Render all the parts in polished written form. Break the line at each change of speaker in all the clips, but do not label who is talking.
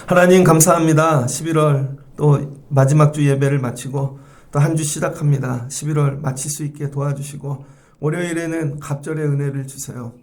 하나님 감사합니다. 11월 또 마지막 주 예배를 마치고 또 한 주 시작합니다. 11월 마칠 수 있게 도와주시고 월요일에는 갑절의 은혜를 주세요.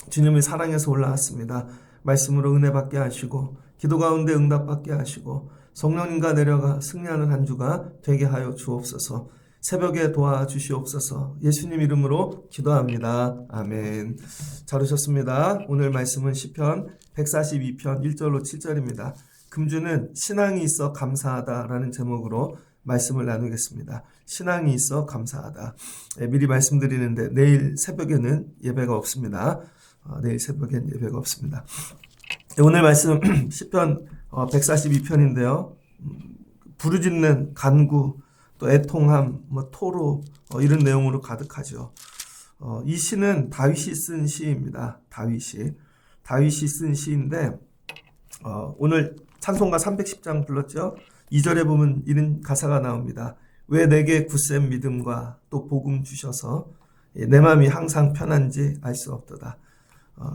주님의 사랑에서 올라왔습니다. 말씀으로 은혜 받게 하시고 기도 가운데 응답 받게 하시고 성령님과 내려가 승리하는 한 주가 되게 하여 주옵소서. 새벽에 도와주시옵소서. 예수님 이름으로 기도합니다. 아멘. 잘 오셨습니다. 오늘 말씀은 시편 142편 1절로 7절입니다. 금주는 신앙이 있어 감사하다라는 제목으로 말씀을 나누겠습니다. 신앙이 있어 감사하다. 미리 말씀드리는데 내일 새벽에는 예배가 없습니다. 내일 새벽엔 예배가 없습니다. 오늘 말씀 시편 142편인데요. 부르짖는 간구, 또 애통함, 토로 이런 내용으로 가득하죠. 이 시는 다윗이 쓴 시입니다. 다윗이 쓴 시인데 오늘 찬송가 310장 불렀죠. 2절에 보면 이런 가사가 나옵니다. 왜 내게 굳센 믿음과 또 복음 주셔서 내 마음이 항상 편한지 알 수 없도다.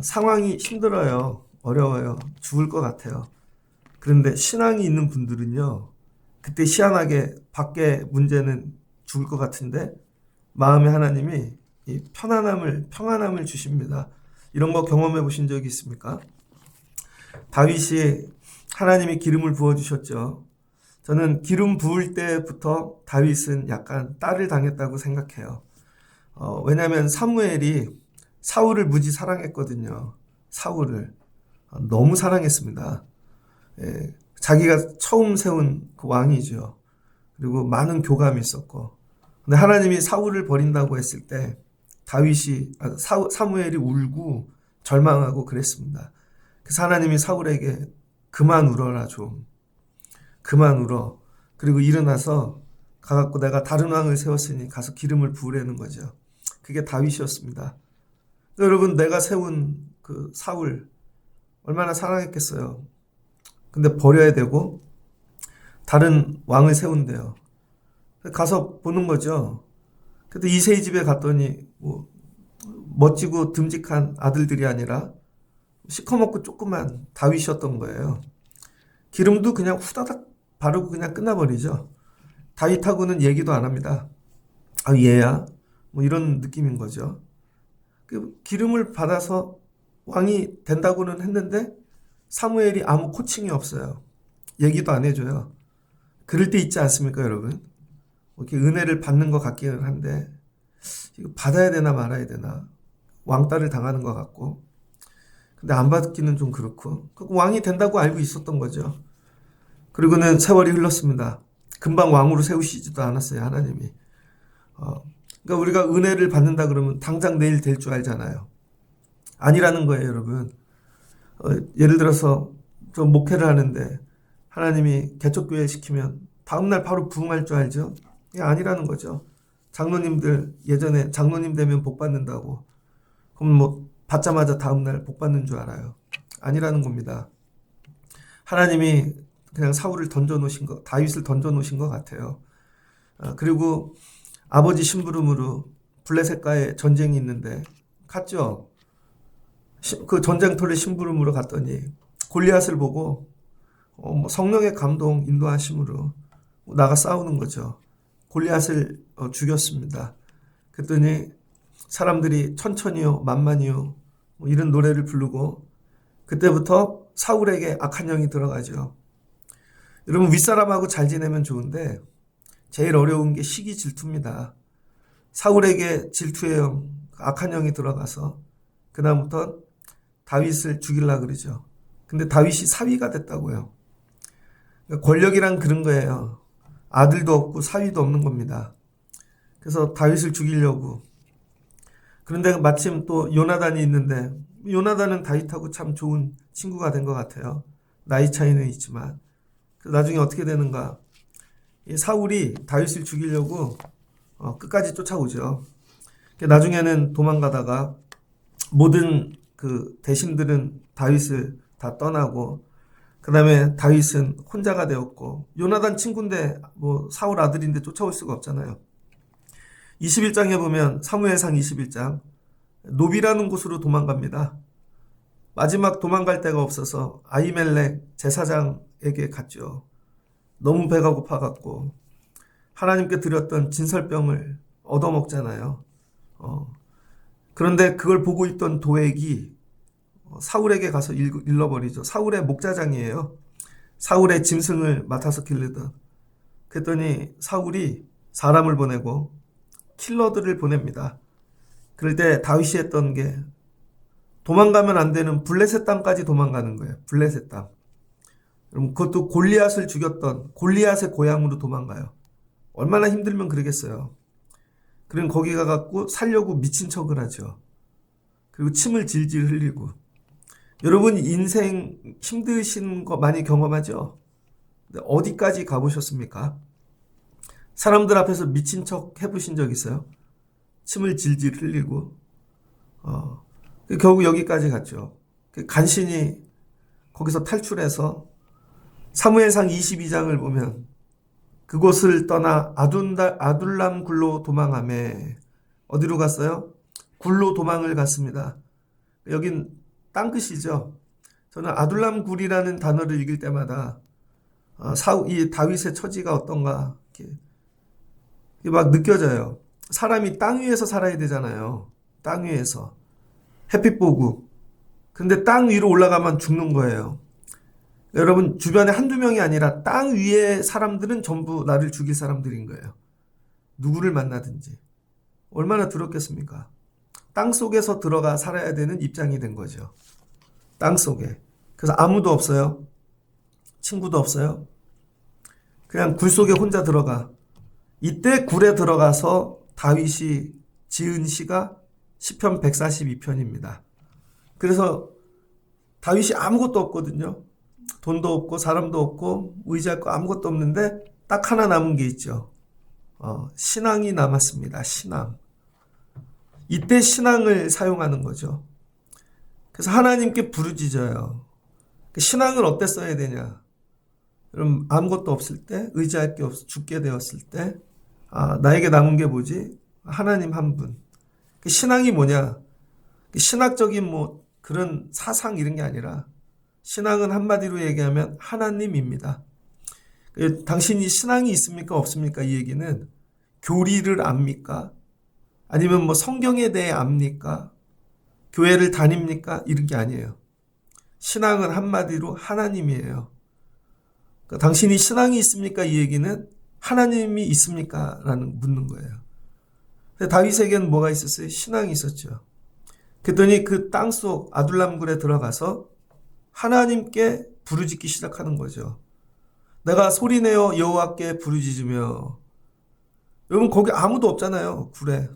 상황이 힘들어요. 어려워요. 죽을 것 같아요. 그런데 신앙이 있는 분들은요. 그때 희한하게 밖에 문제는 죽을 것 같은데 마음에 하나님이 이 평안함을 주십니다. 이런 거 경험해 보신 적이 있습니까? 다윗이 하나님이 기름을 부어주셨죠. 저는 기름 부을 때부터 다윗은 약간 딸을 당했다고 생각해요. 왜냐하면 사무엘이 사울을 무지 사랑했거든요. 사울을 너무 사랑했습니다. 자기가 처음 세운 그 왕이죠. 그리고 많은 교감이 있었고, 근데 하나님이 사울을 버린다고 했을 때 사무엘이 울고 절망하고 그랬습니다. 그래서 하나님이 사울에게 그만 울어라 좀. 그만 울어. 그리고 일어나서 가갖고 내가 다른 왕을 세웠으니 가서 기름을 부으라는 거죠. 그게 다윗이었습니다. 여러분, 내가 세운 그 사울 얼마나 사랑했겠어요. 근데 버려야 되고 다른 왕을 세운대요. 가서 보는 거죠. 그때 이새의 집에 갔더니 멋지고 듬직한 아들들이 아니라 시커멓고 조그만 다윗이었던 거예요. 기름도 그냥 후다닥 바르고 그냥 끝나버리죠. 다윗하고는 얘기도 안 합니다. 얘야? 이런 느낌인 거죠. 기름을 받아서 왕이 된다고는 했는데 사무엘이 아무 코칭이 없어요. 얘기도 안 해줘요. 그럴 때 있지 않습니까, 여러분? 이렇게 은혜를 받는 것 같기는 한데 이거 받아야 되나 말아야 되나 왕따를 당하는 것 같고, 근데 안 받기는 좀 그렇고, 왕이 된다고 알고 있었던 거죠. 그리고는 세월이 흘렀습니다. 금방 왕으로 세우시지도 않았어요, 하나님이. 그러니까 우리가 은혜를 받는다 그러면 당장 내일 될 줄 알잖아요. 아니라는 거예요, 여러분. 예를 들어서 좀 목회를 하는데 하나님이 개척교회 시키면 다음날 바로 부흥할 줄 알죠? 이게 아니라는 거죠. 장로님들 예전에 장로님 되면 복 받는다고, 그럼 받자마자 다음날 복 받는 줄 알아요. 아니라는 겁니다. 하나님이 그냥 사울을 다윗을 던져놓으신 것 같아요. 그리고 아버지 심부름으로 블레셋과의 전쟁이 있는데 갔죠. 그 전쟁터를 심부름으로 갔더니 골리앗을 보고 성령의 감동 인도하심으로 나가 싸우는 거죠. 골리앗을 죽였습니다. 그랬더니 사람들이 천천히요 만만히요 이런 노래를 부르고, 그때부터 사울에게 악한 영이 들어가죠. 여러분, 윗사람하고 잘 지내면 좋은데 제일 어려운 게 시기 질투입니다. 사울에게 질투의 영, 악한 영이 들어가서 그다음부터 다윗을 죽이려고 그러죠. 근데 다윗이 사위가 됐다고요. 그러니까 권력이란 그런 거예요. 아들도 없고 사위도 없는 겁니다. 그래서 다윗을 죽이려고. 그런데 마침 또 요나단이 있는데, 요나단은 다윗하고 참 좋은 친구가 된 것 같아요. 나이 차이는 있지만. 나중에 어떻게 되는가? 사울이 다윗을 죽이려고 끝까지 쫓아오죠. 나중에는 도망가다가 모든 그 대신들은 다윗을 다 떠나고, 그 다음에 다윗은 혼자가 되었고, 요나단 친구인데 사울 아들인데 쫓아올 수가 없잖아요. 21장에 보면 사무엘상 21장 노비라는 곳으로 도망갑니다. 마지막 도망갈 데가 없어서 아히멜렉 제사장에게 갔죠. 너무 배가 고파갖고 하나님께 드렸던 진설병을 얻어먹잖아요. 그런데 그걸 보고 있던 도액이 사울에게 가서 일러버리죠. 사울의 목자장이에요. 사울의 짐승을 맡아서 기르던. 그랬더니 사울이 사람을 보내고 킬러들을 보냅니다. 그럴 때 다윗이 했던 게 도망가면 안 되는 블레셋 땅까지 도망가는 거예요. 블레셋 땅. 그럼 그것도 골리앗을 죽였던 골리앗의 고향으로 도망가요. 얼마나 힘들면 그러겠어요. 그럼 거기 가갖고 살려고 미친 척을 하죠. 그리고 침을 질질 흘리고. 여러분 인생 힘드신 거 많이 경험하죠? 근데 어디까지 가보셨습니까? 사람들 앞에서 미친 척 해보신 적 있어요? 침을 질질 흘리고. 결국 여기까지 갔죠. 간신히 거기서 탈출해서 사무엘상 22장을 보면 그곳을 떠나 아둘람 굴로 도망하며 어디로 갔어요? 굴로 도망을 갔습니다. 여긴 땅끝이죠. 저는 아둘람 굴이라는 단어를 읽을 때마다 이 다윗의 처지가 어떤가 이렇게 막 느껴져요. 사람이 땅 위에서 살아야 되잖아요. 땅 위에서. 햇빛 보고. 근데 땅 위로 올라가면 죽는 거예요. 여러분 주변에 한두 명이 아니라 땅 위에 사람들은 전부 나를 죽일 사람들인 거예요. 누구를 만나든지. 얼마나 두렵겠습니까? 땅 속에서 들어가 살아야 되는 입장이 된 거죠. 땅 속에. 그래서 아무도 없어요. 친구도 없어요. 그냥 굴 속에 혼자 들어가. 이때 굴에 들어가서 다윗이 지은 시가 시편 142편입니다. 그래서 다윗이 아무것도 없거든요. 돈도 없고 사람도 없고 의지할 거 아무것도 없는데 딱 하나 남은 게 있죠. 신앙이 남았습니다. 신앙. 이때 신앙을 사용하는 거죠. 그래서 하나님께 부르짖어요. 신앙을 어때 써야 되냐? 그럼 아무것도 없을 때, 의지할 게 없어 죽게 되었을 때, 나에게 남은 게 뭐지? 하나님 한 분. 신앙이 뭐냐? 신학적인 뭐 그런 사상 이런 게 아니라 신앙은 한마디로 얘기하면 하나님입니다. 당신이 신앙이 있습니까? 없습니까? 이 얘기는 교리를 압니까? 아니면 뭐 성경에 대해 압니까? 교회를 다닙니까? 이런 게 아니에요. 신앙은 한마디로 하나님이에요. 그러니까 당신이 신앙이 있습니까? 이 얘기는 하나님이 있습니까? 라는 묻는 거예요. 근데 다윗에게는 뭐가 있었어요? 신앙이 있었죠. 그랬더니 그 땅속 아둘람굴에 들어가서 하나님께 부르짖기 시작하는 거죠. 내가 소리내어 여호와께 부르짖으며. 여러분 거기 아무도 없잖아요. 굴에.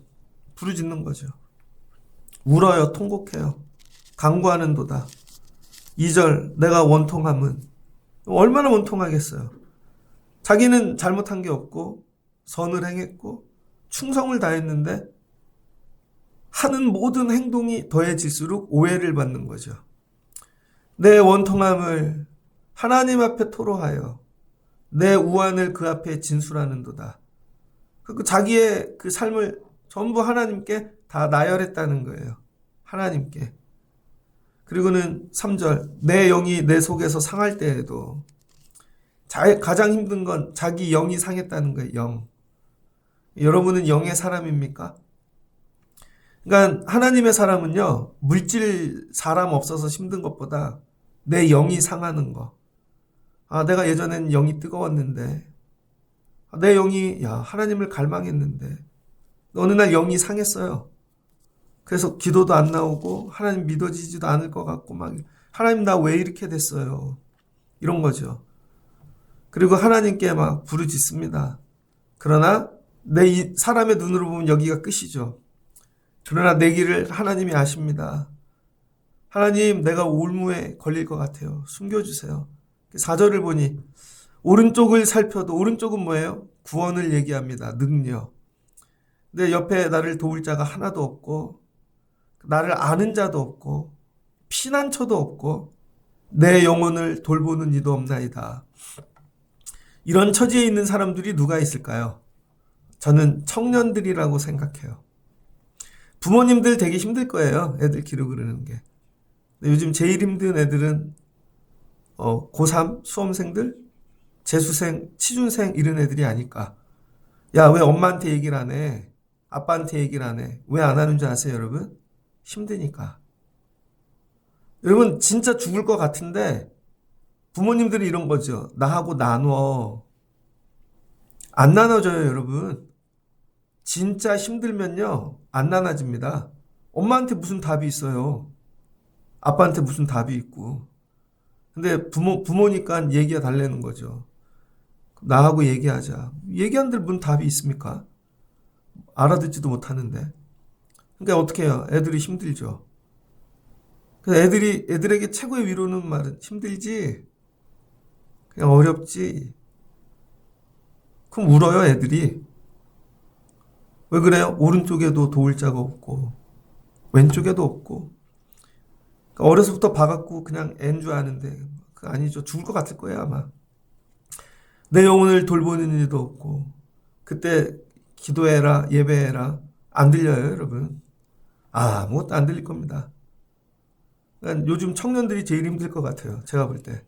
부르짖는 거죠. 울어요. 통곡해요. 간구하는도다. 2절 내가 원통함은. 얼마나 원통하겠어요. 자기는 잘못한 게 없고 선을 행했고 충성을 다했는데 하는 모든 행동이 더해질수록 오해를 받는 거죠. 내 원통함을 하나님 앞에 토로하여 내 우환을 그 앞에 진술하는도다. 자기의 그 삶을 전부 하나님께 다 나열했다는 거예요. 하나님께. 그리고는 3절 내 영이 내 속에서 상할 때에도 가장 힘든 건 자기 영이 상했다는 거예요. 영. 여러분은 영의 사람입니까? 그러니까 하나님의 사람은요. 물질 사람 없어서 힘든 것보다 내 영이 상하는 거. 내가 예전엔 영이 뜨거웠는데 내 영이 하나님을 갈망했는데 어느 날 영이 상했어요. 그래서 기도도 안 나오고 하나님 믿어지지도 않을 것 같고 막 하나님 나 왜 이렇게 됐어요. 이런 거죠. 그리고 하나님께 막 부르짖습니다. 그러나 내 사람의 눈으로 보면 여기가 끝이죠. 그러나 내 길을 하나님이 아십니다. 하나님 내가 올무에 걸릴 것 같아요. 숨겨주세요. 4절을 보니 오른쪽을 살펴도 오른쪽은 뭐예요? 구원을 얘기합니다. 능력. 근데 옆에 나를 도울 자가 하나도 없고 나를 아는 자도 없고 피난처도 없고 내 영혼을 돌보는 이도 없나이다. 이런 처지에 있는 사람들이 누가 있을까요? 저는 청년들이라고 생각해요. 부모님들 되게 힘들 거예요. 애들 기르고 그러는 게. 근데 요즘 제일 힘든 애들은 고3 수험생들, 재수생, 취준생 이런 애들이 아닐까. 야, 왜 엄마한테 얘기를 안 해? 아빠한테 얘기를 안 해? 왜 안 하는 줄 아세요, 여러분? 힘드니까. 여러분, 진짜 죽을 것 같은데 부모님들이 이런 거죠. 나하고 나눠. 안 나눠져요, 여러분. 진짜 힘들면요, 안 나눠집니다. 엄마한테 무슨 답이 있어요? 아빠한테 무슨 답이 있고. 근데 부모니까 얘기가 달래는 거죠. 나하고 얘기하자. 얘기한들 무슨 답이 있습니까? 알아듣지도 못하는데. 그러니까 어떻게 해요? 애들이 힘들죠. 그래서 애들에게 최고의 위로는 말은 힘들지? 그냥 어렵지? 그럼 울어요, 애들이. 왜 그래요? 오른쪽에도 도울 자가 없고, 왼쪽에도 없고. 그러니까 어려서부터 봐갖고 그냥 앤 줄 아는데, 그거 아니죠. 죽을 것 같을 거예요, 아마. 내 영혼을 돌보는 일도 없고, 그때 기도해라, 예배해라. 안 들려요, 여러분. 아무것도 안 들릴 겁니다. 그러니까 요즘 청년들이 제일 힘들 것 같아요. 제가 볼 때.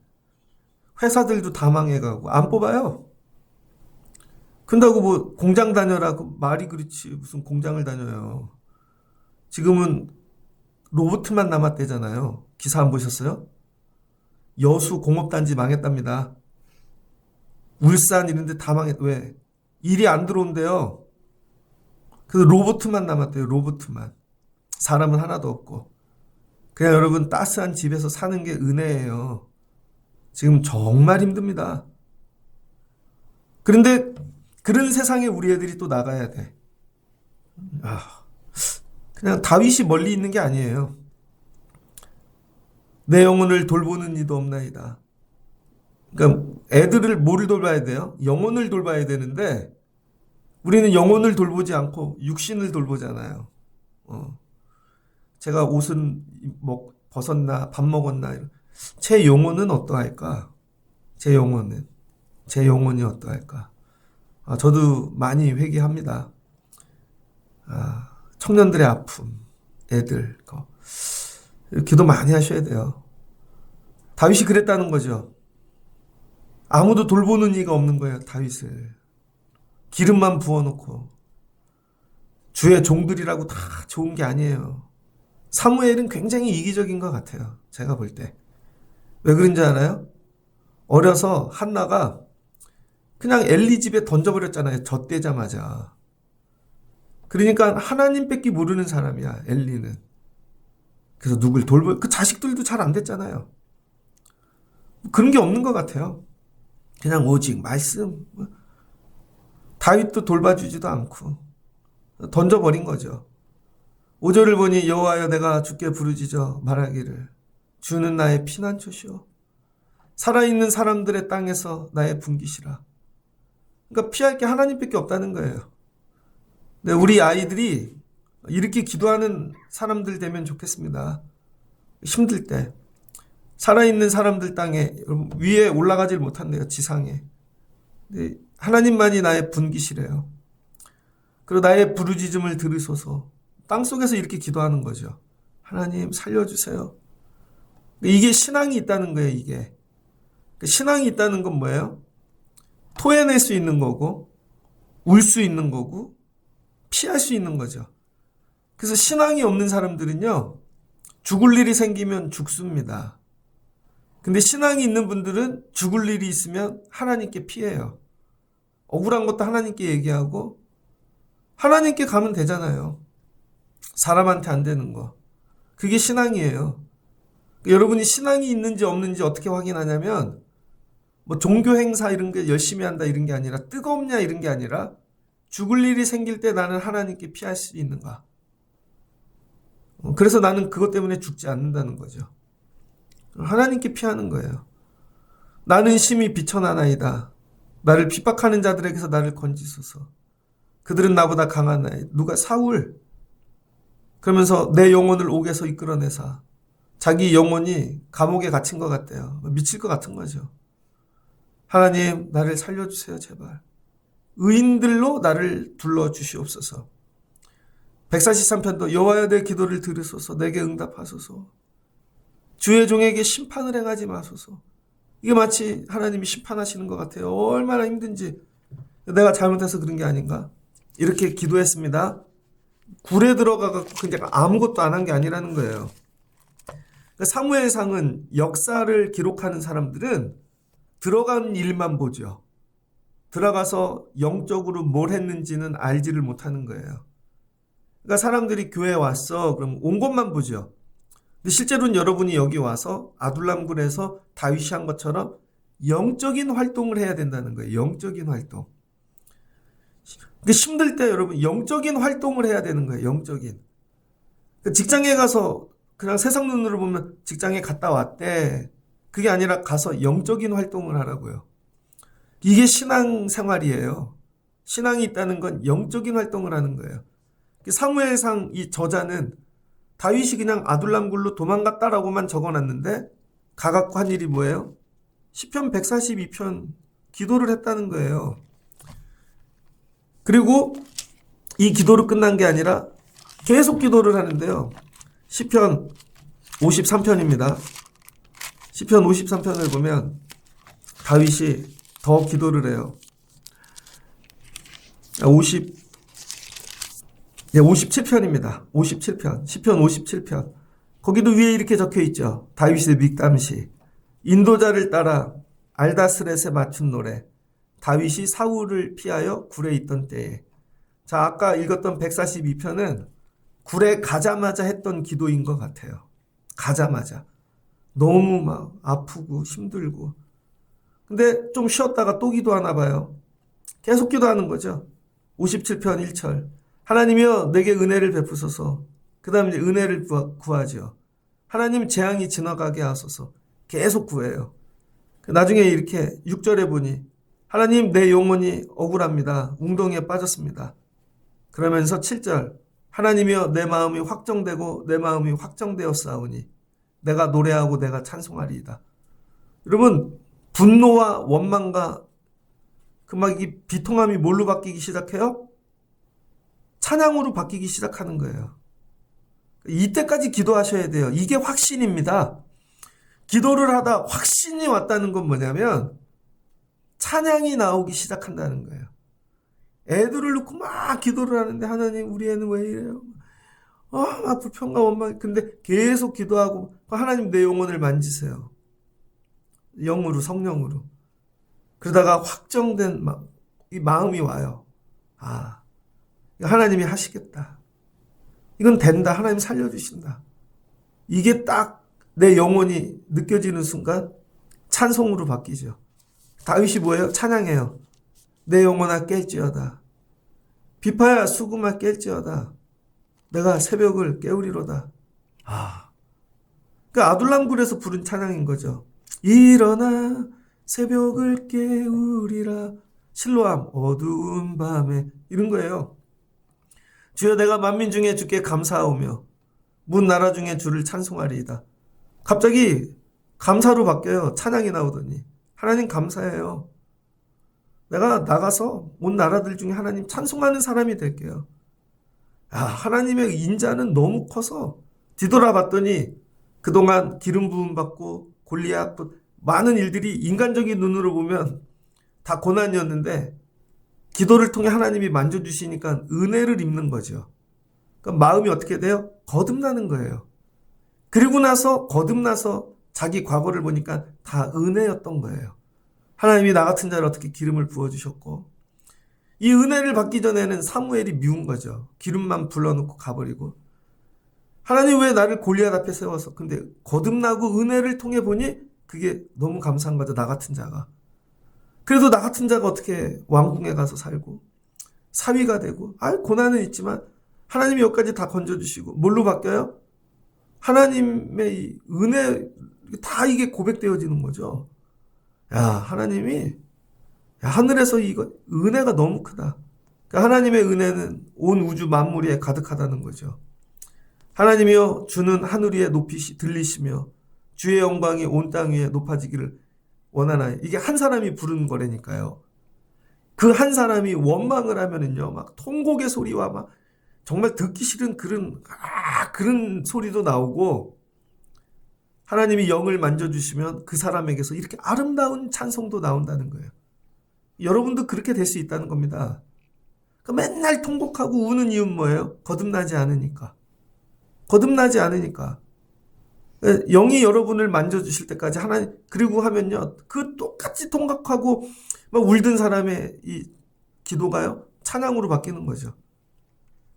회사들도 다 망해가고, 안 뽑아요. 근다고 뭐 공장 다녀라. 그 말이 그렇지. 무슨 공장을 다녀요. 지금은 로봇만 남았대잖아요. 기사 안 보셨어요? 여수 공업단지 망했답니다. 울산 이런 데 다 망했. 왜? 일이 안 들어온대요. 그래서 로봇만 남았대요. 로봇만. 사람은 하나도 없고. 그냥 여러분 따스한 집에서 사는 게 은혜예요. 지금 정말 힘듭니다. 그런데 그런 세상에 우리 애들이 또 나가야 돼. 그냥 다윗이 멀리 있는 게 아니에요. 내 영혼을 돌보는 이도 없나이다. 그러니까 애들을 뭐를 돌봐야 돼요? 영혼을 돌봐야 되는데 우리는 영혼을 돌보지 않고 육신을 돌보잖아요. 제가 옷은 벗었나 밥 먹었나 제 영혼은 어떠할까? 제 영혼이 어떠할까? 저도 많이 회개합니다. 청년들의 아픔, 애들 기도 많이 하셔야 돼요. 다윗이 그랬다는 거죠. 아무도 돌보는 이가 없는 거예요. 다윗을 기름만 부어놓고 주의 종들이라고 다 좋은 게 아니에요. 사무엘은 굉장히 이기적인 것 같아요. 제가 볼 때. 왜 그런지 알아요? 어려서 한나가 그냥 엘리 집에 던져버렸잖아요. 젖대자마자. 그러니까 하나님 뺏기 모르는 사람이야. 엘리는. 그래서 누굴 그 자식들도 잘 안 됐잖아요. 그런 게 없는 것 같아요. 그냥 오직 말씀. 다윗도 돌봐주지도 않고 던져버린 거죠. 5절을 보니 여호와여 내가 주께 부르짖어 말하기를 주는 나의 피난처시오. 살아있는 사람들의 땅에서 나의 분깃이라. 그러니까 피할 게 하나님밖에 없다는 거예요. 네, 우리 아이들이 이렇게 기도하는 사람들 되면 좋겠습니다. 힘들 때. 살아있는 사람들 땅에 위에 올라가질 못한대요. 지상에. 네, 하나님만이 나의 분깃이래요. 그리고 나의 부르짖음을 들으소서. 땅속에서 이렇게 기도하는 거죠. 하나님 살려주세요. 이게 신앙이 있다는 거예요. 이게. 신앙이 있다는 건 뭐예요? 토해낼 수 있는 거고 울 수 있는 거고 피할 수 있는 거죠. 그래서 신앙이 없는 사람들은요. 죽을 일이 생기면 죽습니다. 근데 신앙이 있는 분들은 죽을 일이 있으면 하나님께 피해요. 억울한 것도 하나님께 얘기하고 하나님께 가면 되잖아요. 사람한테 안 되는 거. 그게 신앙이에요. 여러분이 신앙이 있는지 없는지 어떻게 확인하냐면 뭐 종교 행사 이런 게 열심히 한다 이런 게 아니라 뜨겁냐 이런 게 아니라 죽을 일이 생길 때 나는 하나님께 피할 수 있는가. 그래서 나는 그것 때문에 죽지 않는다는 거죠. 하나님께 피하는 거예요. 나는 심히 비천하나이다. 나를 핍박하는 자들에게서 나를 건지소서. 그들은 나보다 강하나이다. 누가 사울. 그러면서 내 영혼을 옥에서 이끌어내사. 자기 영혼이 감옥에 갇힌 것 같대요. 미칠 것 같은 거죠. 하나님 나를 살려주세요 제발. 의인들로 나를 둘러주시옵소서. 143편도 여호와여 내 기도를 들으소서. 내게 응답하소서. 주의 종에게 심판을 행하지 마소서. 이게 마치 하나님이 심판하시는 것 같아요. 얼마나 힘든지. 내가 잘못해서 그런 게 아닌가? 이렇게 기도했습니다. 굴에 들어가서 그냥 아무것도 안 한 게 아니라는 거예요. 사무엘상은 역사를 기록하는 사람들은 들어간 일만 보죠. 들어가서 영적으로 뭘 했는지는 알지를 못하는 거예요. 그러니까 사람들이 교회에 왔어. 그럼 온 것만 보죠. 근데 실제로는 여러분이 여기 와서 아둘람굴에서 다윗이 한 것처럼 영적인 활동을 해야 된다는 거예요. 영적인 활동. 힘들 때 여러분 영적인 활동을 해야 되는 거예요. 영적인. 직장에 가서 그냥 세상 눈으로 보면 직장에 갔다 왔대. 그게 아니라 가서 영적인 활동을 하라고요. 이게 신앙 생활이에요. 신앙이 있다는 건 영적인 활동을 하는 거예요. 사무엘상 이 저자는 다윗이 그냥 아둘람굴로 도망갔다라고만 적어놨는데 가갖고 한 일이 뭐예요? 시편 142편 기도를 했다는 거예요. 그리고 이 기도로 끝난 게 아니라 계속 기도를 하는데요. 시편 53편입니다. 시편 53편을 보면 다윗이 더 기도를 해요. 57편입니다. 57편. 시편 57편. 거기도 위에 이렇게 적혀 있죠. 다윗의 믹담시. 인도자를 따라 알다스렛에 맞춘 노래. 다윗이 사울을 피하여 굴에 있던 때에. 자, 아까 읽었던 142편은 굴에 가자마자 했던 기도인 것 같아요. 가자마자. 너무 막 아프고 힘들고. 근데 좀 쉬었다가 또 기도하나 봐요. 계속 기도하는 거죠. 57편 1절. 하나님이여 내게 은혜를 베푸소서. 그 다음에 이제 은혜를 구하죠. 하나님 재앙이 지나가게 하소서. 계속 구해요. 나중에 이렇게 6절에 보니 하나님 내 영혼이 억울합니다. 웅덩이에 빠졌습니다. 그러면서 7절 하나님이여 내 마음이 확정되고 내 마음이 확정되었사오니 내가 노래하고 내가 찬송하리이다. 여러분 분노와 원망과 그 막 이 비통함이 뭘로 바뀌기 시작해요? 찬양으로 바뀌기 시작하는 거예요. 이때까지 기도하셔야 돼요. 이게 확신입니다. 기도를 하다 확신이 왔다는 건 뭐냐면 찬양이 나오기 시작한다는 거예요. 애들을 놓고 막 기도를 하는데 하나님 우리 애는 왜 이래요? 막 불평과 원망. 근데 계속 기도하고 하나님 내 영혼을 만지세요. 영으로 성령으로. 그러다가 확정된 이 마음이 와요. 하나님이 하시겠다. 이건 된다. 하나님 살려주신다. 이게 딱 내 영혼이 느껴지는 순간 찬송으로 바뀌죠. 다윗이 뭐예요? 찬양해요. 내 영혼아 깰지어다. 비파야 수금아 깰지어다. 내가 새벽을 깨우리로다. 그 아둘람굴에서 부른 찬양인 거죠. 일어나 새벽을 깨우리라. 실로암 어두운 밤에 이런 거예요. 주여 내가 만민 중에 주께 감사하오며 문 나라 중에 주를 찬송하리이다. 갑자기 감사로 바뀌어요. 찬양이 나오더니 하나님 감사해요. 내가 나가서 온 나라들 중에 하나님 찬송하는 사람이 될게요. 하나님의 인자는 너무 커서 뒤돌아봤더니 그동안 기름 부음 받고 골리앗 많은 일들이 인간적인 눈으로 보면 다 고난이었는데 기도를 통해 하나님이 만져주시니까 은혜를 입는 거죠. 그러니까 마음이 어떻게 돼요? 거듭나는 거예요. 그리고 나서 거듭나서 자기 과거를 보니까 다 은혜였던 거예요. 하나님이 나 같은 자를 어떻게 기름을 부어주셨고 이 은혜를 받기 전에는 사무엘이 미운 거죠. 기름만 불러놓고 가버리고 하나님 왜 나를 골리앗 앞에 세워서 근데 거듭나고 은혜를 통해 보니 그게 너무 감사한 거죠. 나 같은 자가. 그래도 나 같은 자가 어떻게 왕궁에 가서 살고 사위가 되고 고난은 있지만 하나님이 여기까지 다 건져주시고 뭘로 바뀌어요? 하나님의 이 은혜 다 이게 고백되어지는 거죠. 하나님이 하늘에서 이거 은혜가 너무 크다. 그러니까 하나님의 은혜는 온 우주 만물 에 가득하다는 거죠. 하나님이여 주는 하늘 위에 높이 들리시며 주의 영광이 온 땅 위에 높아지기를 원하나요. 이게 한 사람이 부른 거라니까요. 그 한 사람이 원망을 하면은요, 막 통곡의 소리와 막 정말 듣기 싫은 그런 소리도 나오고, 하나님이 영을 만져주시면 그 사람에게서 이렇게 아름다운 찬송도 나온다는 거예요. 여러분도 그렇게 될 수 있다는 겁니다. 맨날 통곡하고 우는 이유는 뭐예요? 거듭나지 않으니까. 거듭나지 않으니까. 영이 여러분을 만져주실 때까지 하나님, 그리고 하면요, 그 똑같이 통곡하고 막 울던 사람의 이 기도가요, 찬양으로 바뀌는 거죠.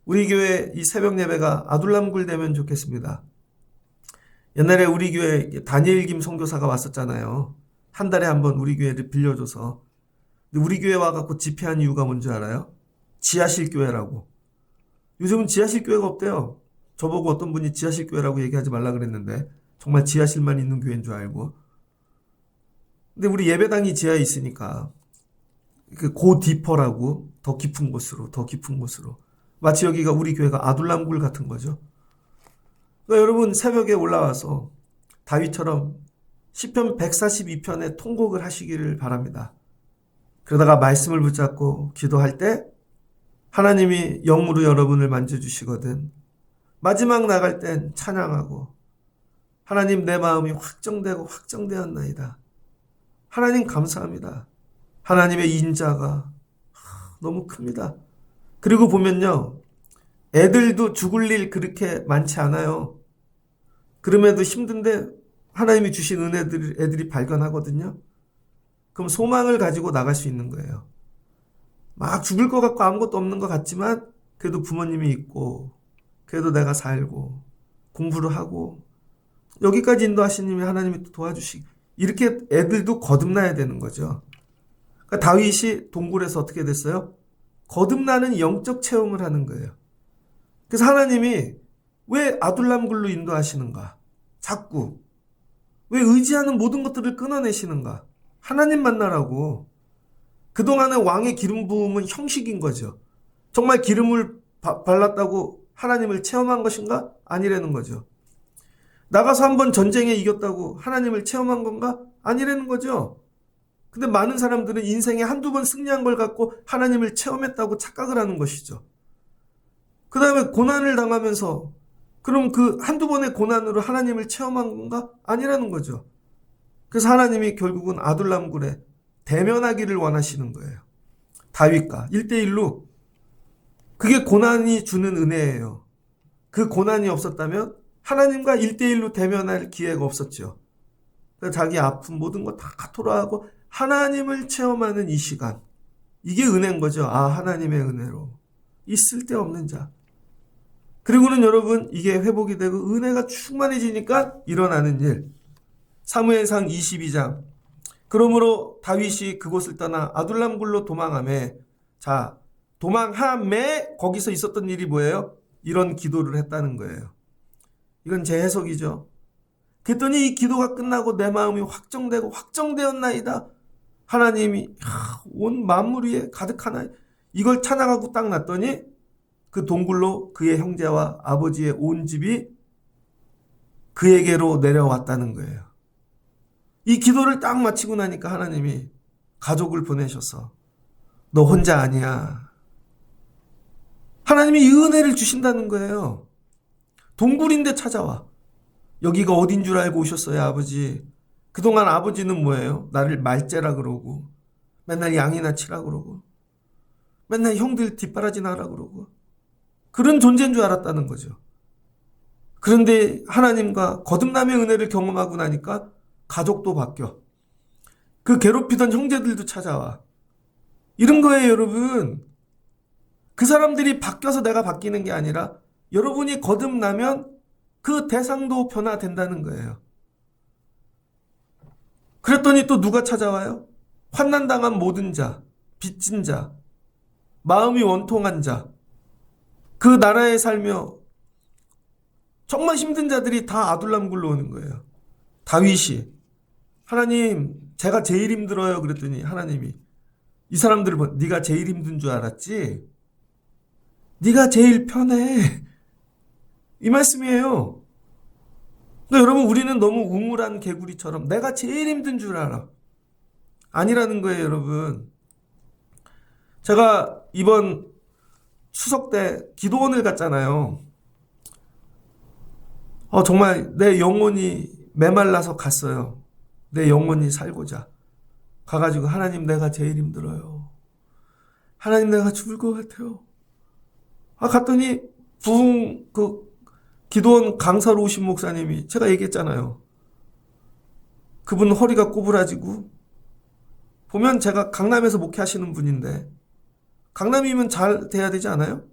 우리 교회 이 새벽 예배가 아둘람굴 되면 좋겠습니다. 옛날에 우리 교회 다니엘 김 선교사가 왔었잖아요. 한 달에 한 번 우리 교회를 빌려줘서. 근데 우리 교회 와갖고 집회한 이유가 뭔지 알아요? 지하실 교회라고. 요즘은 지하실 교회가 없대요. 저보고 어떤 분이 지하실 교회라고 얘기하지 말라 그랬는데 정말 지하실만 있는 교회인 줄 알고. 근데 우리 예배당이 지하에 있으니까 그 고 디퍼라고, 더 깊은 곳으로. 마치 여기가 우리 교회가 아둘람굴 같은 거죠. 그러니까 여러분 새벽에 올라와서 다윗처럼 시편 142편의 통곡을 하시기를 바랍니다. 그러다가 말씀을 붙잡고 기도할 때 하나님이 영으로 여러분을 만져주시거든. 마지막 나갈 땐 찬양하고, 하나님 내 마음이 확정되었나이다. 하나님 감사합니다. 하나님의 인자가 너무 큽니다. 그리고 보면요, 애들도 죽을 일 그렇게 많지 않아요. 그럼에도 힘든데 하나님이 주신 은혜들을 애들이 발견하거든요. 그럼 소망을 가지고 나갈 수 있는 거예요. 막 죽을 것 같고 아무것도 없는 것 같지만 그래도 부모님이 있고, 그래도 내가 살고 공부를 하고, 여기까지 인도하시님이 하나님이 도와주시고, 이렇게 애들도 거듭나야 되는 거죠. 그러니까 다윗이 동굴에서 어떻게 됐어요? 거듭나는 영적 체험을 하는 거예요. 그래서 하나님이 왜 아둘람굴로 인도하시는가? 자꾸 왜 의지하는 모든 것들을 끊어내시는가? 하나님 만나라고. 그동안의 왕의 기름 부음은 형식인 거죠. 정말 기름을 발랐다고 하나님을 체험한 것인가? 아니라는 거죠. 나가서 한번 전쟁에 이겼다고 하나님을 체험한 건가? 아니라는 거죠. 근데 많은 사람들은 인생에 한두 번 승리한 걸 갖고 하나님을 체험했다고 착각을 하는 것이죠. 그 다음에 고난을 당하면서 그럼 그 한두 번의 고난으로 하나님을 체험한 건가? 아니라는 거죠. 그래서 하나님이 결국은 아둘람굴에 대면하기를 원하시는 거예요. 다윗과 1대1로. 그게 고난이 주는 은혜예요. 그 고난이 없었다면 하나님과 1대1로 대면할 기회가 없었죠. 자기 아픈 모든 거 다 토로하고 하나님을 체험하는 이 시간. 이게 은혜인 거죠. 하나님의 은혜로. 이 쓸데없는 자. 그리고는 여러분, 이게 회복이 되고 은혜가 충만해지니까 일어나는 일. 사무엘상 22장. 그러므로 다윗이 그곳을 떠나 아둘람굴로 도망하매, 자, 도망함에 거기서 있었던 일이 뭐예요? 이런 기도를 했다는 거예요. 이건 제 해석이죠. 그랬더니 이 기도가 끝나고 내 마음이 확정되었나이다. 하나님이 온 만물 위에 가득하나, 이걸 찬양하고 딱 놨더니 그 동굴로 그의 형제와 아버지의 온 집이 그에게로 내려왔다는 거예요. 이 기도를 딱 마치고 나니까 하나님이 가족을 보내셔서 너 혼자 아니야. 하나님이 이 은혜를 주신다는 거예요. 동굴인데 찾아와. 여기가 어딘 줄 알고 오셨어요, 아버지. 그동안 아버지는 뭐예요? 나를 말째라 그러고, 맨날 양이나 치라 그러고, 맨날 형들 뒷바라지나 그러고, 그런 존재인 줄 알았다는 거죠. 그런데 하나님과 거듭남의 은혜를 경험하고 나니까 가족도 바뀌어. 그 괴롭히던 형제들도 찾아와. 이런 거예요, 여러분. 그 사람들이 바뀌어서 내가 바뀌는 게 아니라 여러분이 거듭나면 그 대상도 변화된다는 거예요. 그랬더니 또 누가 찾아와요? 환난당한 모든 자, 빚진 자, 마음이 원통한 자, 그 나라에 살며 정말 힘든 자들이 다 아둘람굴로 오는 거예요. 다윗이 하나님, 제가 제일 힘들어요. 그랬더니 하나님이 이 사람들을 보, 네가 제일 힘든 줄 알았지? 네가 제일 편해. 이 말씀이에요. 그러니까 여러분, 우리는 너무 우물한 개구리처럼 내가 제일 힘든 줄 알아. 아니라는 거예요, 여러분. 제가 이번 추석 때 기도원을 갔잖아요. 정말 내 영혼이 메말라서 갔어요. 내 영혼이 살고자. 가가지고 하나님 내가 제일 힘들어요. 하나님 내가 죽을 것 같아요. 갔더니 기도원 강사로 오신 목사님이 제가 얘기했잖아요. 그분 허리가 꼬부라지고 보면 제가 강남에서 목회하시는 분인데 강남이면 잘 돼야 되지 않아요?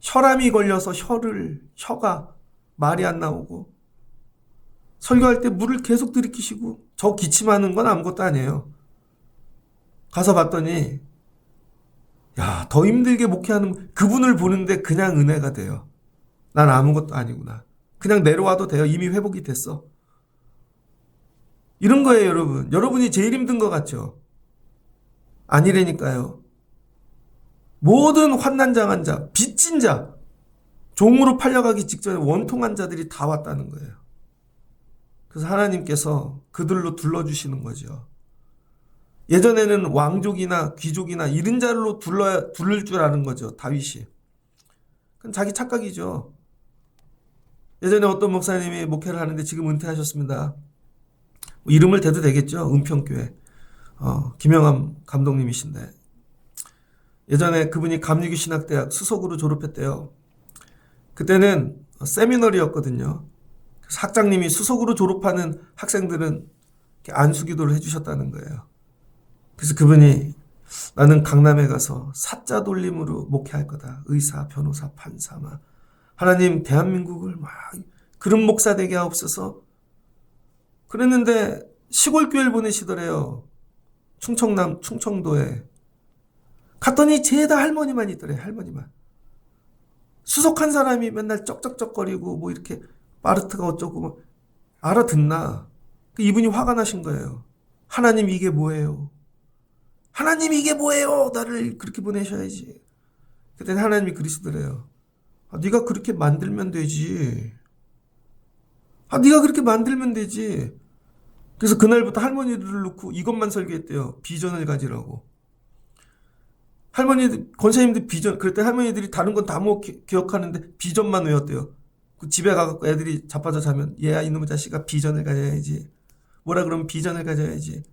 혈암이 걸려서 혀가 말이 안 나오고 설교할 때 물을 계속 들이키시고 저 기침하는 건 아무것도 아니에요. 가서 봤더니 더 힘들게 목회하는 그분을 보는데 그냥 은혜가 돼요. 난 아무것도 아니구나. 그냥 내려와도 돼요. 이미 회복이 됐어. 이런 거예요, 여러분. 여러분이 제일 힘든 것 같죠? 아니라니까요. 모든 환난당한 자, 빚진 자, 종으로 팔려가기 직전에 원통한 자들이 다 왔다는 거예요. 그래서 하나님께서 그들로 둘러주시는 거죠. 예전에는 왕족이나 귀족이나 이런 자로 둘를 줄 아는 거죠, 다윗이. 그건 자기 착각이죠. 예전에 어떤 목사님이 목회를 하는데 지금 은퇴하셨습니다. 이름을 대도 되겠죠, 은평교회. 김영암 감독님이신데 예전에 그분이 감리교 신학대학 수석으로 졸업했대요. 그때는 세미너리였거든요. 그래서 학장님이 수석으로 졸업하는 학생들은 안수기도를 해주셨다는 거예요. 그래서 그분이 나는 강남에 가서 사자 돌림으로 목회할 거다. 의사, 변호사, 판사 막 하나님 대한민국을 막 그런 목사 되게 하옵소서. 그랬는데 시골 교회를 보내시더래요. 충청도에. 갔더니 죄다 할머니만 있더래, 할머니만. 수석한 사람이 맨날 쩍쩍쩍거리고 뭐 이렇게 마르트가 어쩌고 뭐 알아듣나. 이분이 화가 나신 거예요. 하나님 이게 뭐예요? 하나님 이게 뭐예요? 나를 그렇게 보내셔야지. 그때 하나님이 그러시더래요. 네가 그렇게 만들면 되지. 네가 그렇게 만들면 되지. 그래서 그날부터 할머니들을 놓고 이것만 설교했대요. 비전을 가지라고. 권사님들 비전, 그랬더니 할머니들이 다른 건 다 뭐 기억하는데 비전만 외웠대요. 그 집에 가갖고 애들이 자빠져 자면 얘야 이놈의 자식아 비전을 가져야지. 뭐라 그러면 비전을 가져야지.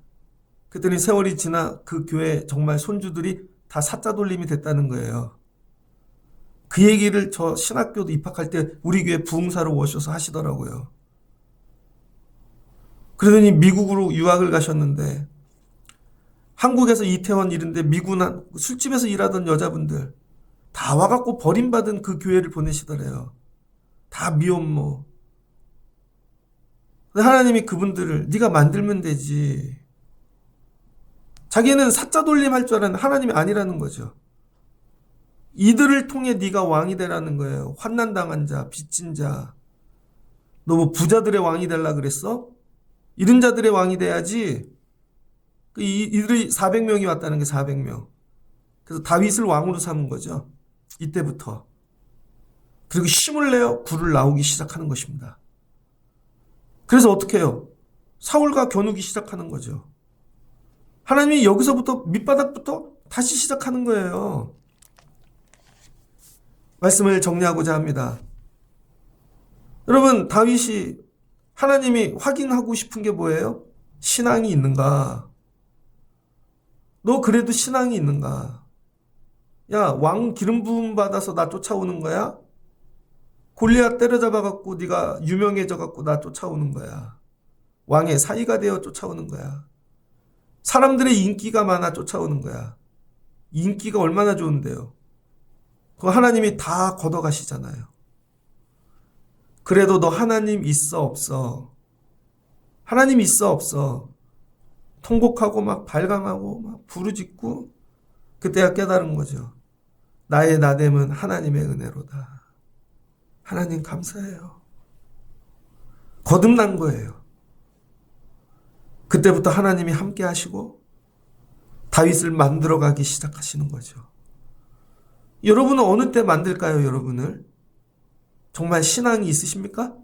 그랬더니 세월이 지나 그 교회 정말 손주들이 다 사자 돌림이 됐다는 거예요. 그 얘기를 저 신학교도 입학할 때 우리 교회 부흥사로 오셔서 하시더라고요. 그러더니 미국으로 유학을 가셨는데 한국에서 이태원 이런데 미군 술집에서 일하던 여자분들 다 와갖고 버림받은 그 교회를 보내시더래요. 다 미혼모. 하나님이 그분들을 네가 만들면 되지. 자기는 사자 돌림 할 줄 아는 하나님이 아니라는 거죠. 이들을 통해 네가 왕이 되라는 거예요. 환난당한 자, 빚진 자. 너 뭐 부자들의 왕이 되려 그랬어? 이런 자들의 왕이 돼야지. 이들이 400명이 왔다는 게 400명. 그래서 다윗을 왕으로 삼은 거죠. 이때부터. 그리고 힘을 내어 불을 나오기 시작하는 것입니다. 그래서 어떻게 해요? 사울과 겨누기 시작하는 거죠. 하나님이 여기서부터 밑바닥부터 다시 시작하는 거예요. 말씀을 정리하고자 합니다. 여러분, 다윗이 하나님이 확인하고 싶은 게 뭐예요? 신앙이 있는가? 너 그래도 신앙이 있는가? 야, 왕 기름 부음 받아서 나 쫓아오는 거야? 골리앗 때려잡아갖고 네가 유명해져갖고 나 쫓아오는 거야. 왕의 사이가 되어 쫓아오는 거야. 사람들의 인기가 많아 쫓아오는 거야. 인기가 얼마나 좋은데요. 그거 하나님이 다 걷어가시잖아요. 그래도 너 하나님 있어 없어? 하나님 있어 없어? 통곡하고 막 발광하고 막 부르짖고 그때야 깨달은 거죠. 나의 나됨은 하나님의 은혜로다. 하나님 감사해요. 거듭난 거예요. 그때부터 하나님이 함께 하시고 다윗을 만들어가기 시작하시는 거죠. 여러분은 어느 때 만들까요, 여러분을? 정말 신앙이 있으십니까?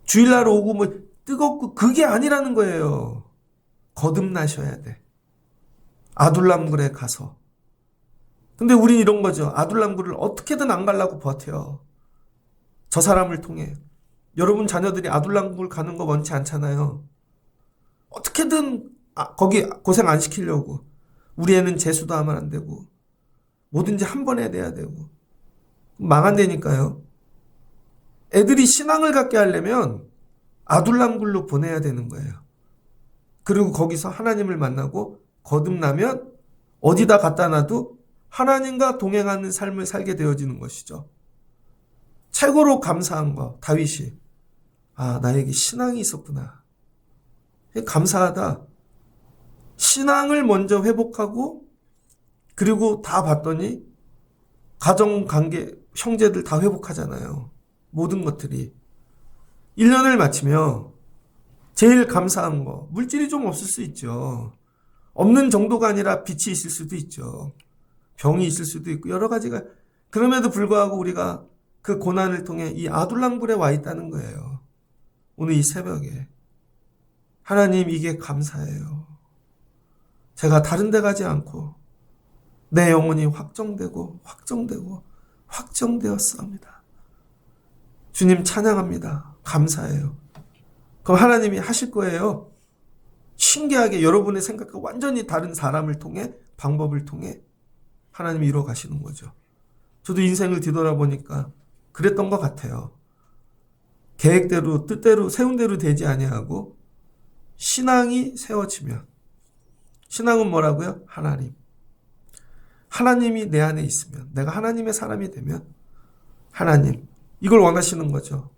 주일날 오고 뭐 뜨겁고 그게 아니라는 거예요. 거듭나셔야 돼. 아둘람굴에 가서 근데 우린 이런 거죠. 아둘람굴을 어떻게든 안 가려고 버텨. 저 사람을 통해. 여러분 자녀들이 아둘람굴 가는 거 원치 않잖아요. 어떻게든 거기 고생 안 시키려고. 우리 애는 재수도 하면 안 되고 뭐든지 한 번에 내야 되고 망한다니까요. 애들이 신앙을 갖게 하려면 아둘람굴로 보내야 되는 거예요. 그리고 거기서 하나님을 만나고 거듭나면 어디다 갖다 놔도 하나님과 동행하는 삶을 살게 되어지는 것이죠. 최고로 감사한 거 다윗이 나에게 신앙이 있었구나. 감사하다. 신앙을 먼저 회복하고 그리고 다 봤더니 가정관계 형제들 다 회복하잖아요. 모든 것들이 1년을 마치며 제일 감사한 거 물질이 좀 없을 수 있죠. 없는 정도가 아니라 빚이 있을 수도 있죠. 병이 있을 수도 있고 여러 가지가. 그럼에도 불구하고 우리가 그 고난을 통해 이 아둘람굴에 와 있다는 거예요. 오늘 이 새벽에 하나님 이게 감사해요. 제가 다른 데 가지 않고 내 영혼이 확정되고 확정되었습니다. 주님 찬양합니다. 감사해요. 그럼 하나님이 하실 거예요. 신기하게 여러분의 생각과 완전히 다른 사람을 통해 방법을 통해 하나님이 이루어 가시는 거죠. 저도 인생을 뒤돌아보니까 그랬던 것 같아요. 계획대로 뜻대로 세운 대로 되지 아니하고 신앙이 세워지면 신앙은 뭐라고요? 하나님이 내 안에 있으면 내가 하나님의 사람이 되면 하나님 이걸 원하시는 거죠.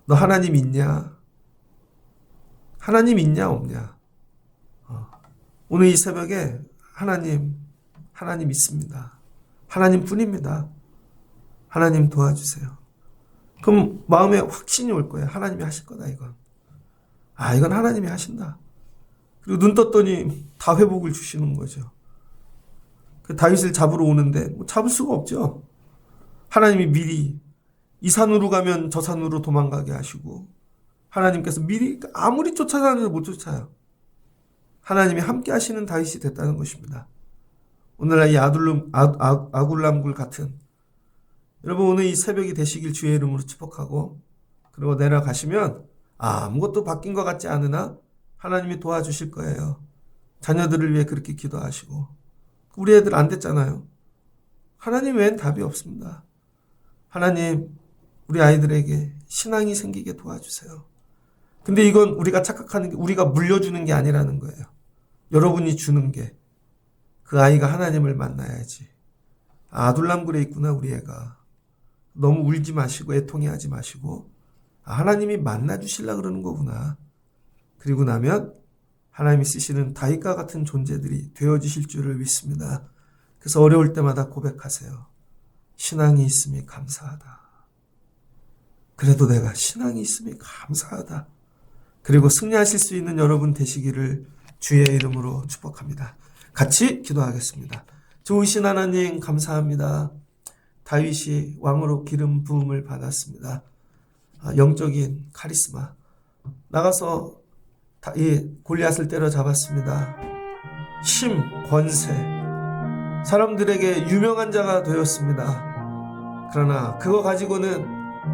너 하나님 있냐? 하나님 있냐 없냐? 오늘 이 새벽에 하나님 있습니다. 하나님 뿐입니다. 하나님 도와주세요. 그럼 마음에 확신이 올 거예요. 하나님이 하실 거다 이건. 이건 하나님이 하신다. 그리고 눈 떴더니 다 회복을 주시는 거죠. 그 다윗을 잡으러 오는데 잡을 수가 없죠. 하나님이 미리 이 산으로 가면 저 산으로 도망가게 하시고 하나님께서 미리 아무리 쫓아다녀도 못 쫓아요. 하나님이 함께 하시는 다윗이 됐다는 것입니다. 오늘날 이 아둘람굴 같은 여러분 오늘 이 새벽이 되시길 주의 이름으로 축복하고 그리고 내려가시면 아무것도 바뀐 것 같지 않으나 하나님이 도와주실 거예요. 자녀들을 위해 그렇게 기도하시고 우리 애들 안 됐잖아요. 하나님 외엔 답이 없습니다. 하나님 우리 아이들에게 신앙이 생기게 도와주세요. 근데 이건 우리가 착각하는 게 우리가 물려주는 게 아니라는 거예요. 여러분이 주는 게 그 아이가 하나님을 만나야지. 아둘람굴에 있구나 우리 애가. 너무 울지 마시고 애통해하지 마시고 하나님이 만나주시려고 그러는 거구나. 그리고 나면 하나님이 쓰시는 다윗과 같은 존재들이 되어지실 줄을 믿습니다. 그래서 어려울 때마다 고백하세요. 신앙이 있음이 감사하다. 그래도 내가 신앙이 있음이 감사하다. 그리고 승리하실 수 있는 여러분 되시기를 주의 이름으로 축복합니다. 같이 기도하겠습니다. 좋으신 하나님 감사합니다. 다윗이 왕으로 기름 부음을 받았습니다. 영적인 카리스마. 나가서 이 골리앗을 때려잡았습니다. 힘, 권세. 사람들에게 유명한 자가 되었습니다. 그러나 그거 가지고는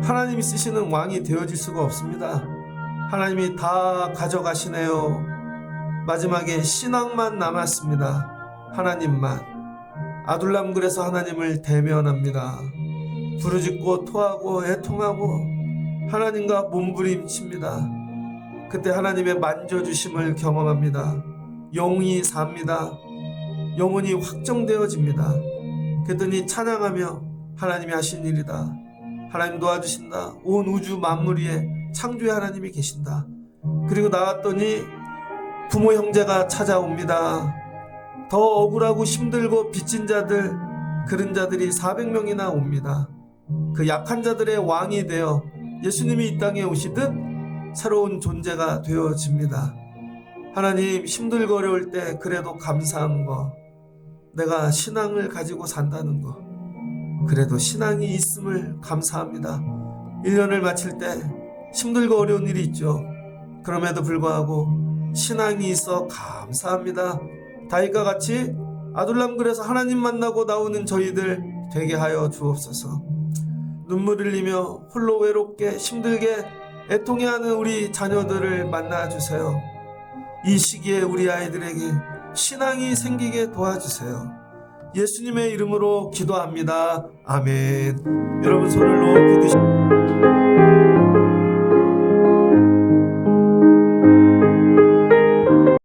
하나님이 쓰시는 왕이 되어질 수가 없습니다. 하나님이 다 가져가시네요. 마지막에 신앙만 남았습니다. 하나님만. 아둘람굴에서 하나님을 대면합니다. 부르짖고 토하고 애통하고 하나님과 몸부림칩니다. 그때 하나님의 만져주심을 경험합니다. 영이 삽니다. 영혼이 확정되어집니다. 그랬더니 찬양하며 하나님이 하신 일이다. 하나님 도와주신다. 온 우주 만물 위에 창조의 하나님이 계신다. 그리고 나왔더니 부모 형제가 찾아옵니다. 더 억울하고 힘들고 빚진 자들, 그런 자들이 400명이나 옵니다. 그 약한 자들의 왕이 되어 예수님이 이 땅에 오시듯 새로운 존재가 되어집니다. 하나님 힘들고 어려울 때 그래도 감사한 거, 내가 신앙을 가지고 산다는 거, 그래도 신앙이 있음을 감사합니다. 1년을 마칠 때 힘들고 어려운 일이 있죠. 그럼에도 불구하고 신앙이 있어 감사합니다. 다윗과 같이 아둘람 그래서 하나님 만나고 나오는 저희들 되게 하여 주옵소서. 눈물 흘리며 홀로 외롭게 힘들게 애통해하는 우리 자녀들을 만나주세요. 이 시기에 우리 아이들에게 신앙이 생기게 도와주세요. 예수님의 이름으로 기도합니다. 아멘. 여러분 손을 높이 드시고